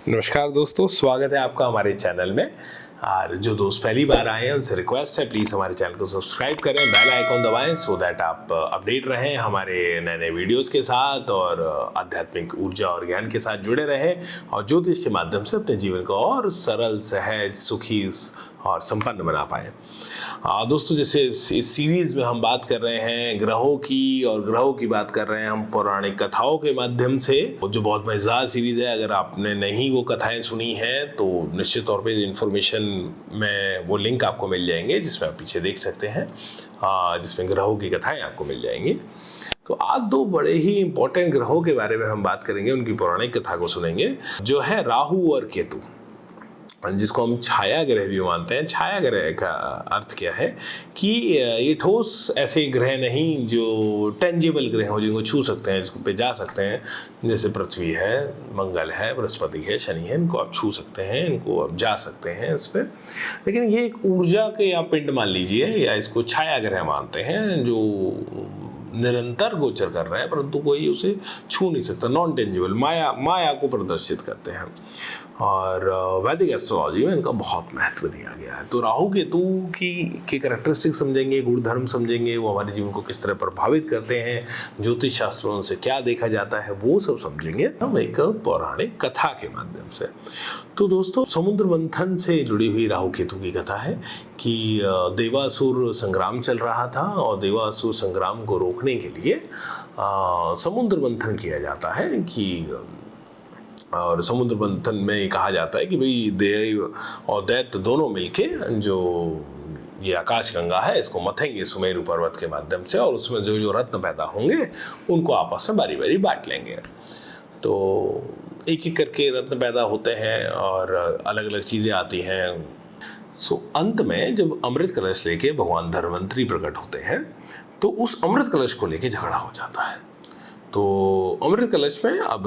नमस्कार दोस्तों, स्वागत है आपका हमारे चैनल में। और जो दोस्त पहली बार आए हैं उनसे रिक्वेस्ट है, प्लीज़ हमारे चैनल को सब्सक्राइब करें, बेल आइकॉन दबाएं सो दैट आप अपडेट रहें हमारे नए नए वीडियोस के साथ और आध्यात्मिक ऊर्जा और ज्ञान के साथ जुड़े रहें और ज्योतिष के माध्यम से अपने जीवन को और सरल, सहज, सुखी और संपन्न बना पाएँ। दोस्तों, जैसे इस सीरीज़ में हम बात कर रहे हैं ग्रहों की, और ग्रहों की बात कर रहे हैं हम पौराणिक कथाओं के माध्यम से, जो बहुत मज़ेदार सीरीज़ है। अगर आपने नहीं वो कथाएं सुनी हैं तो निश्चित तौर पे इन्फॉर्मेशन में वो लिंक आपको मिल जाएंगे जिसमें आप पीछे देख सकते हैं, जिसमें ग्रहों की कथाएं आपको मिल जाएंगी। तो आज दो बड़े ही इंपॉर्टेंट ग्रहों के बारे में हम बात करेंगे, उनकी पौराणिक कथा को सुनेंगे, जो है राहु और केतु, जिसको हम छाया ग्रह भी मानते हैं। छाया ग्रह का अर्थ क्या है कि ये ठोस ऐसे ग्रह नहीं जो टेंजिबल ग्रह हो, जिनको छू सकते हैं, जिसको पे जा सकते हैं, जैसे पृथ्वी है, मंगल है, बृहस्पति है, शनि है। इनको आप छू सकते हैं, इनको आप जा सकते हैं इस पर। लेकिन ये एक ऊर्जा के आप पिंड मान लीजिए, या इसको छाया ग्रह मानते हैं, जो निरंतर गोचर कर रहे हैं परंतु कोई उसे छू नहीं सकता। नॉन टेंजिबल, माया को प्रदर्शित करते हैं। और वैदिक एस्ट्रोलॉजी में इनका बहुत महत्व दिया गया है। तो राहु केतु की कैरेक्टरिस्टिक समझेंगे, गुणधर्म समझेंगे, वो हमारे जीवन को किस तरह प्रभावित करते हैं, ज्योतिष शास्त्रों से क्या देखा जाता है, वो सब समझेंगे हम एक पौराणिक कथा के माध्यम से। तो दोस्तों, समुद्र मंथन से जुड़ी हुई राहु केतु की कथा है कि देवासुर संग्राम चल रहा था, और देवासुर संग्राम को रोकने के लिए समुद्र मंथन किया जाता है कि, और समुद्र मंथन में कहा जाता है कि भाई देव और दैत्य दोनों मिलके जो ये आकाश गंगा है इसको मथेंगे सुमेरु पर्वत के माध्यम से, और उसमें जो जो रत्न पैदा होंगे उनको आपस में बारी बारी बांट लेंगे। तो एक एक करके रत्न पैदा होते हैं और अलग अलग चीज़ें आती हैं। अंत में जब अमृत कलश लेके भगवान धन्वंतरी प्रकट होते हैं तो उस अमृत कलश को लेके झगड़ा हो जाता है। तो अमृत कलश में अब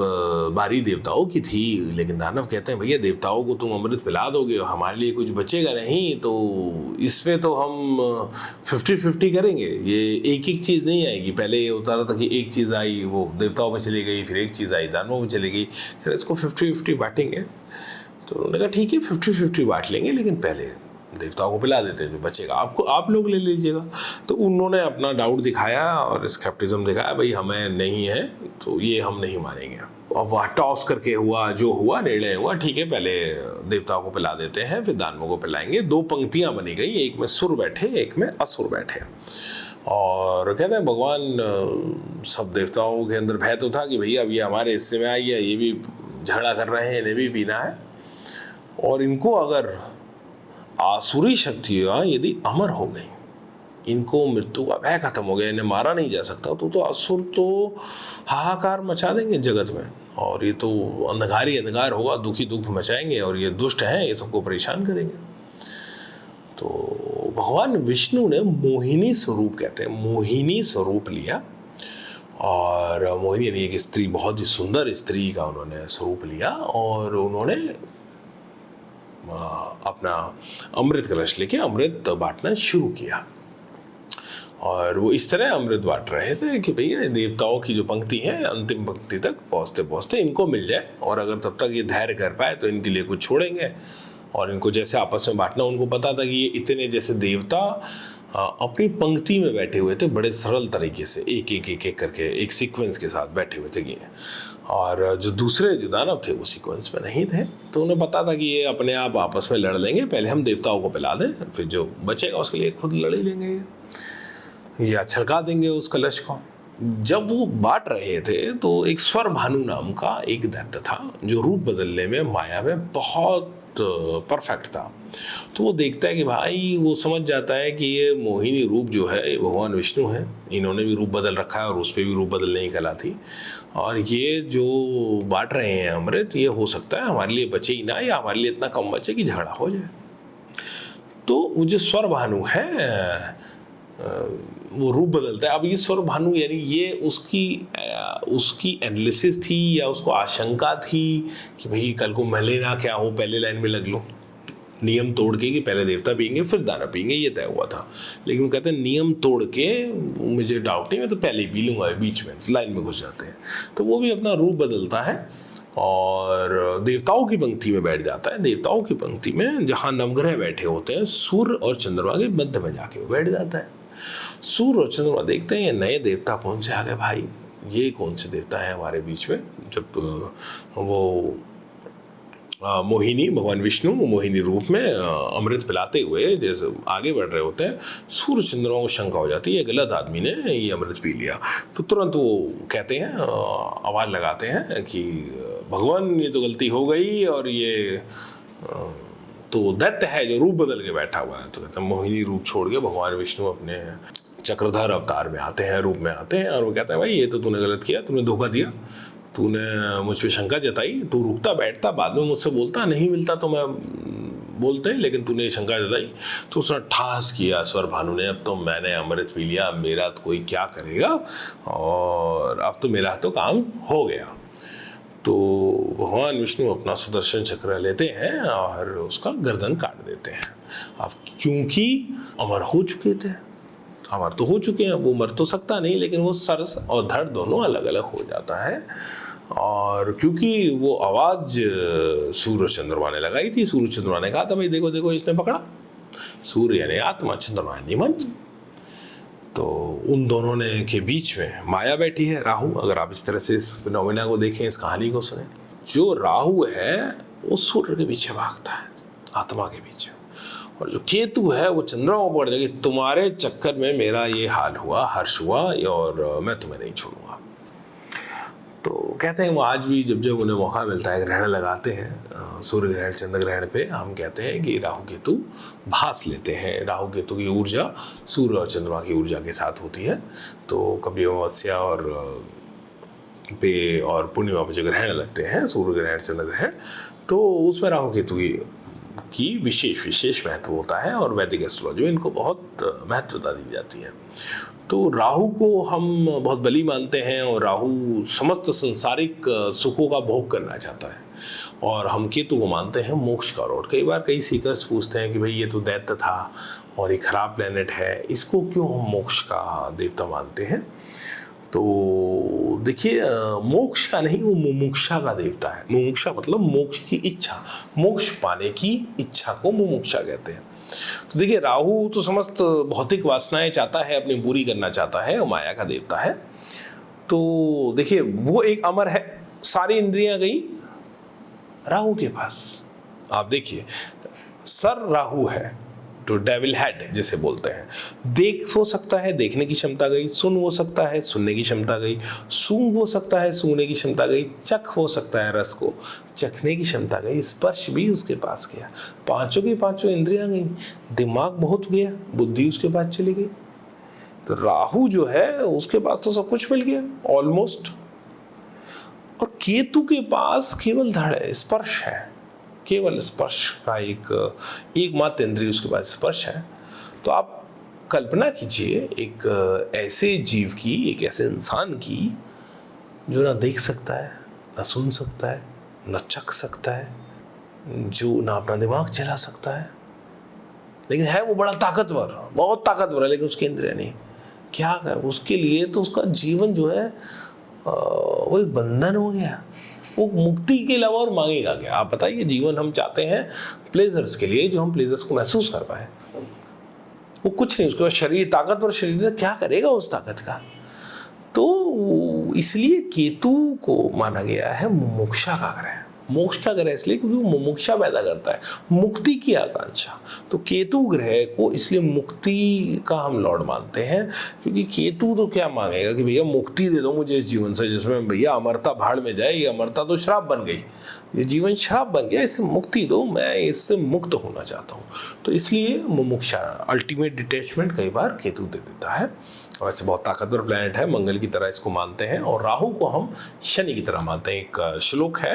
बारी देवताओं की थी, लेकिन दानव कहते हैं भैया देवताओं को तुम अमृत पिला दोगे, हमारे लिए कुछ बचेगा नहीं, तो इसमें तो हम 50-50 करेंगे, ये एक एक चीज़ नहीं आएगी। पहले ये होता रहा था कि एक चीज़ आई वो देवताओं में चली गई, फिर एक चीज़ आई दानवों में चली गई, फिर इसको 50-50 बांटेंगे। तो उन्होंने कहा ठीक है 50-50 बांट लेंगे, लेकिन पहले देवताओं को पिला देते हैं, जो बचेगा आपको आप लोग ले लीजिएगा। तो उन्होंने अपना डाउट दिखाया और स्केप्टिज्म दिखाया, भाई हमें नहीं है तो ये हम नहीं मानेंगे। और वह टॉस करके हुआ जो हुआ, निर्णय हुआ ठीक है पहले देवताओं को पिला देते हैं फिर दानवों को पिलाएंगे। दो पंक्तियां बनी गई, एक में सुर बैठे एक में असुर बैठे। और कहते हैं भगवान, सब देवताओं के अंदर भय तो था कि भैया अब ये हमारे हिस्से में आई है, ये भी झगड़ा कर रहे हैं, इन्हें भी पीना है, और इनको अगर आसुरी शक्तियाँ यदि अमर हो गई, इनको मृत्यु का भय खत्म हो गया, इन्हें मारा नहीं जा सकता, तो असुर तो हाहाकार मचा देंगे जगत में, और ये तो अंधकार ही अंधकार होगा, दुखी दुख मचाएंगे, और ये दुष्ट हैं, ये सबको परेशान करेंगे। तो भगवान विष्णु ने मोहिनी स्वरूप, कहते हैं मोहिनी स्वरूप लिया, और मोहिनी यानी एक स्त्री, बहुत ही सुंदर स्त्री का उन्होंने स्वरूप लिया, और उन्होंने अपना अमृत कलश लेके अमृत बांटना शुरू किया। और वो इस तरह अमृत बांट रहे थे कि भैया देवताओं की जो पंक्ति है अंतिम पंक्ति तक पहुँचते पहुँचते इनको मिल जाए, और अगर तब तक ये धैर्य कर पाए तो इनके लिए कुछ छोड़ेंगे। और इनको जैसे आपस में बांटना, उनको पता था कि ये इतने जैसे देवता अपनी पंक्ति में बैठे हुए थे, बड़े सरल तरीके से एक एक एक एक करके एक सीक्वेंस के साथ बैठे हुए थे, और जो दूसरे जो दानव थे वो सीक्वेंस में नहीं थे। तो उन्हें पता था कि ये अपने आप आपस में लड़ लेंगे, पहले हम देवताओं को पिला दें, फिर जो बचेगा उसके लिए खुद लड़ ही लेंगे या छलका देंगे उस कलश को। जब वो बांट रहे थे तो एक स्वर भानु नाम का एक दैत्य था, जो रूप बदलने में माया में बहुत परफेक्ट था। तो वो देखता है कि भाई, वो समझ जाता है कि ये मोहिनी रूप जो है ये भगवान विष्णु है, इन्होंने भी रूप बदल रखा है और उस पर भी रूप बदलने की कला थी, और ये जो बांट रहे हैं अमृत, ये हो सकता है हमारे लिए बचे ही ना, या हमारे लिए इतना कम बचे कि झगड़ा हो जाए। तो वो जो स्वर भानु है वो रूप बदलता है। अब ये स्वर भानु यानी ये उसकी एनालिसिस थी, या उसको आशंका थी कि भाई कल को मैं लेना क्या हो, पहले लाइन में लग लो, नियम तोड़ के कि पहले देवता पिएंगे फिर दानव पिएंगे, ये तय हुआ था। लेकिन वो कहते हैं नियम तोड़ के, मुझे डाउट नहीं, मैं तो पहले ही पी लूँगा, बीच में लाइन में घुस जाते हैं। तो वो भी अपना रूप बदलता है और देवताओं की पंक्ति में बैठ जाता है। देवताओं की पंक्ति में जहाँ नवग्रह बैठे होते हैं, सूर्य और चंद्रमा के मध्य में जाके वो बैठ जाता है। सूर्य और चंद्रमा देखते हैं ये नए देवता कौन से आ गए भाई, ये कौन से देवता हैं हमारे बीच में। जब वो मोहिनी, भगवान विष्णु मोहिनी रूप में अमृत पिलाते हुए जैसे आगे बढ़ रहे होते हैं, सूर्य चंद्रमा को शंका हो जाती है गलत आदमी ने ये अमृत पी लिया। तो तुरंत वो कहते हैं, आवाज़ लगाते हैं कि भगवान ये तो गलती हो गई, और ये तो दैत्य है जो रूप बदल के बैठा हुआ है। तो कहते हैं मोहिनी रूप छोड़ के भगवान विष्णु अपने चक्रधर अवतार में आते हैं, रूप में आते हैं, और वो कहते हैं भाई ये तो तूने गलत किया, तूने धोखा दिया, तूने मुझ पर शंका जताई, तू रुकता बैठता बाद में मुझसे बोलता, नहीं मिलता तो मैं बोलते, लेकिन तूने शंका जताई। तो उसने ठास किया स्वर भानु ने, अब तो मैंने अमृत पी लिया, मेरा तो कोई क्या करेगा, और अब तो मेरा तो काम हो गया। तो भगवान विष्णु अपना सुदर्शन चक्र लेते हैं और उसका गर्दन काट देते हैं। अब क्योंकि अमर हो चुके थे, अमर तो हो चुके हैं, वो मर तो सकता नहीं, लेकिन वो सर और धड़ दोनों अलग अलग हो जाता है। और क्योंकि वो आवाज़ सूर्य चंद्रमा ने लगाई थी, सूर्य चंद्रमा ने कहा था भाई देखो देखो इसने पकड़ा, सूर्य यानी आत्मा, चंद्रमा यानी मन। तो उन दोनों ने के बीच में माया बैठी है, राहु। अगर आप इस तरह से इस फिनोमेना को देखें, इस कहानी को सुने, जो राहु है वो सूर्य के पीछे भागता है, आत्मा के पीछे, और जो केतु है वो चंद्रमा को पकड़ जाएगी, तुम्हारे चक्कर में मेरा ये हाल हुआ, हर्ष हुआ, और मैं तुम्हें नहीं छोड़ूंगा। तो कहते हैं वो आज भी जब जब उन्हें मौका मिलता है, ग्रहण लगाते हैं, सूर्य ग्रहण चंद्र ग्रहण पे, हम कहते हैं कि राहु केतु भास लेते हैं। राहु केतु की ऊर्जा सूर्य और चंद्रमा की ऊर्जा के साथ होती है। तो कभी अमावस्या और पूर्णिमा पे जो ग्रहण लगते हैं, सूर्य ग्रहण चंद्र ग्रहण, तो उसमें राहु केतु की विशेष महत्व होता है, और वैदिक एस्ट्रोलॉजी में इनको बहुत महत्वता दी जाती है। तो राहु को हम बहुत बली मानते हैं, और राहु समस्त संसारिक सुखों का भोग करना चाहता है, और हम केतु को मानते हैं मोक्ष का लॉर्ड। कई बार कई सीकर्स पूछते हैं कि भाई ये तो दैत्य था और ये खराब प्लेनेट है, इसको क्यों हम मोक्ष का देवता मानते हैं। तो देखिए, मोक्ष का नहीं, वो मुमुक्षा का देवता है। मुमुक्षा मतलब मोक्ष की इच्छा, मोक्ष पाने की इच्छा को मुमुक्षा कहते हैं। तो देखिए, राहु तो समस्त भौतिक वासनाएं चाहता है, अपनी पूरी करना चाहता है, और माया का देवता है। तो देखिए, वो एक अमर है, सारी इंद्रियां गई राहु के पास। आप देखिए, सर राहु है, तो डेविल हेड जिसे बोलते हैं। देख हो सकता है, देखने की क्षमता गई। सुन हो सकता है, सुनने की क्षमता गई। सूंघ हो सकता है, सूंघने की क्षमता गई। चख हो सकता है, रस को चखने की क्षमता गई। स्पर्श भी उसके पास गया। पांचों की पांचों इंद्रियां गई। दिमाग बहुत गया, बुद्धि उसके पास चली गई। तो राहु जो है उसके पास तो सब कुछ मिल गया ऑलमोस्ट। और केतु के पास केवल धड़ है, स्पर्श है, केवल स्पर्श का एकमात्र इंद्रिय उसके पास स्पर्श है। तो आप कल्पना कीजिए एक ऐसे जीव की, एक ऐसे इंसान की जो ना देख सकता है, ना सुन सकता है, ना चख सकता है, जो ना अपना दिमाग चला सकता है, लेकिन है वो बड़ा ताकतवर, बहुत ताकतवर है, लेकिन उसके इंद्रिय नहीं। क्या है उसके लिए? तो उसका जीवन जो है वो एक बंधन हो गया। वो मुक्ति के अलावा और मांगेगा क्या? आप बताइए, जीवन हम चाहते हैं प्लेजर्स के लिए, जो हम प्लेजर्स को महसूस कर पाए। वो कुछ नहीं, उसके बाद शरीर, ताकतवर शरीर, क्या करेगा उस ताकत का? तो इसलिए केतु को माना गया है मुमुक्षा का ग्रह। मोक्ष का ग्रह इसलिए क्योंकि वो मुमुक्षा पैदा करता है, मुक्ति की आकांक्षा। तो केतु ग्रह को इसलिए मुक्ति का हम लॉर्ड मानते हैं, क्योंकि केतु तो क्या मांगेगा कि भैया मुक्ति दे दो मुझे इस जीवन से, जिसमें भैया अमरता भाड़ में जाए। ये अमरता तो श्राप बन गई, ये जीवन श्राप बन गया, इससे मुक्ति दो, मैं इससे मुक्त होना चाहता हूँ। तो इसलिए मुमुक्षा, अल्टीमेट डिटैचमेंट कई बार केतु दे देता है। वैसे बहुत ताकतवर प्लैनेट है, मंगल की तरह इसको मानते हैं। और राहु को हम शनि की तरह मानते हैं। एक श्लोक है,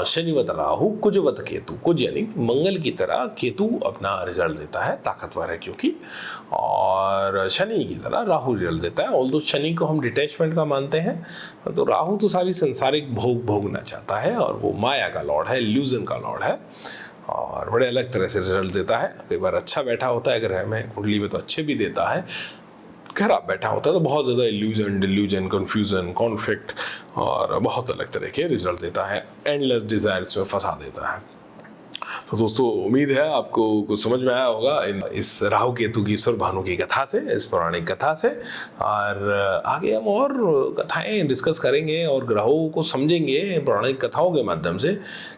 शनिवत राहु कुजवत केतु। कुज यानी मंगल की तरह केतु अपना रिजल्ट देता है, ताकतवर है क्योंकि, और शनि की तरह राहु रिजल्ट देता है। ऑल्दो शनि को हम डिटैचमेंट का मानते हैं, तो राहु तो सारी संसारिक भोगना चाहता है, और वो माया का लॉर्ड है, इल्यूजन का लॉर्ड है, और बड़े अलग तरह से रिजल्ट देता है। कई बार अच्छा बैठा होता है ग्रह में, कुंडली में तो अच्छे भी देता है, खराब बैठा होता है तो बहुत ज़्यादा इल्यूजन, डिल्यूजन, कन्फ्यूज़न, कॉन्फ्लिक्ट और बहुत अलग तरह के रिजल्ट देता है, एंडलेस डिज़ायर्स में फंसा देता है। तो दोस्तों उम्मीद है आपको कुछ समझ में आया होगा इस राहु केतु की सुर भानु की कथा से, इस पौराणिक कथा से। और आगे हम और कथाएं डिस्कस करेंगे और ग्रहों को समझेंगे पौराणिक कथाओं के माध्यम से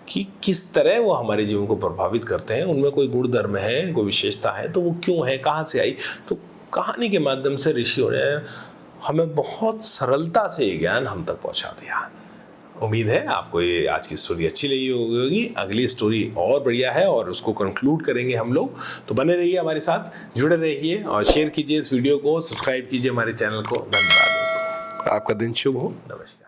कि किस तरह वो हमारे जीवन को प्रभावित करते हैं, उनमें कोई गुण धर्म है, कोई विशेषता है तो वो क्यों है, कहाँ से आई। तो कहानी के माध्यम से ऋषियों ने हमें बहुत सरलता से ये ज्ञान हम तक पहुँचा दिया। उम्मीद है आपको ये आज की स्टोरी अच्छी लगी होगी। अगली स्टोरी और बढ़िया है और उसको कंक्लूड करेंगे हम लोग, तो बने रहिए हमारे साथ, जुड़े रहिए और शेयर कीजिए इस वीडियो को, सब्सक्राइब कीजिए हमारे चैनल को। धन्यवाद दोस्तों, आपका दिन शुभ हो। नमस्कार।